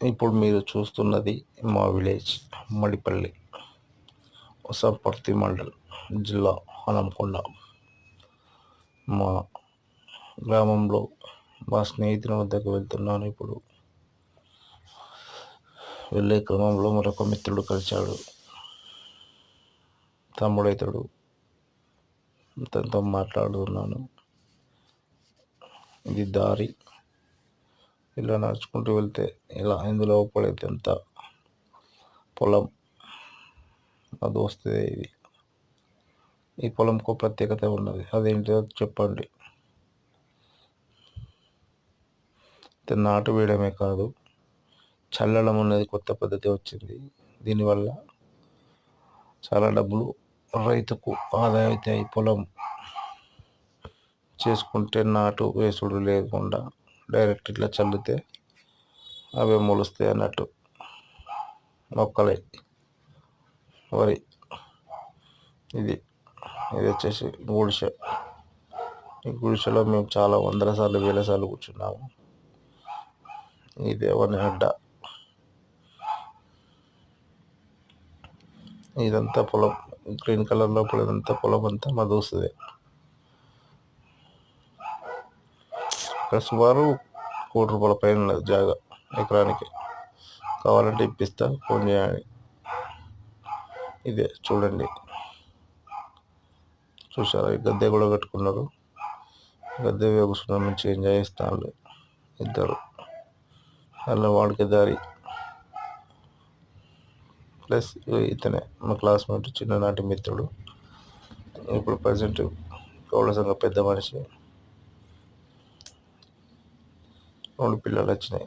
ఇప్పుడు మీరు చూస్తున్నది మా విలేజ్ మడిపల్లి, వసపర్తి మండల్, జిల్లా హనంకొండ. మా గ్రామంలో మా స్నేహితుని వద్దకు వెళ్తున్నాను. ఇప్పుడు వెళ్ళే క్రమంలో మరొక మిత్రుడు కలిశాడు, తమ్ముడైతాడు. తనతో మాట్లాడుతున్నాను. ఇది దారి, ఇలా నడుచుకుంటూ వెళ్తే ఇందులో పడేది ఎంత పొలం. మా దోస్తుదే ఇది. ఈ పొలంకు ప్రత్యేకత ఉన్నది, అదేంటో చెప్పండి. నాటు వేయడమే కాదు, చల్లడం అనేది కొత్త పద్ధతి వచ్చింది. దీనివల్ల చాలా డబ్బులు రైతుకు ఆదాయం అవుతాయి. పొలం చేసుకుంటే నాటు వేసుడు లేకుండా డైరెక్ట్ ఇట్లా చల్లితే అవే మొలుస్తాయి అన్నట్టు. మొక్కలే వరి. ఇది వచ్చేసి గుడిసె. ఈ గుడిసెలో మేము చాలా వందల సార్లు వేల సార్లు కూర్చున్నాము. ఇది ఎవరిని అడ్డ. ఇదంతా పొలం, గ్రీన్ కలర్ లోపల ఇదంతా పొలం అంతా మా దోస్తుదే. ఇక్కడ సుమారు ₹1,00,00,000 పైన ఉన్నది జాగా ఎకరానికి. కావాలంటే ఇప్పిస్తా, ఫోన్ చేయండి. ఇదే చూడండి, చూసారా? ఈ గద్దె కూడా కట్టుకున్నారు. గద్దె కూర్చున్నారు, మంచిగా ఎంజాయ్ చేస్తారు ఇద్దరు. అలా వాడికి దారి. ప్లస్ ఇతనే మా క్లాస్మేట్, చిన్ననాటి మిత్రుడు. ఇప్పుడు ప్రజెంట్ గౌడ సంఘ పెద్ద మనిషి. 2 పిల్లలు వచ్చినాయి.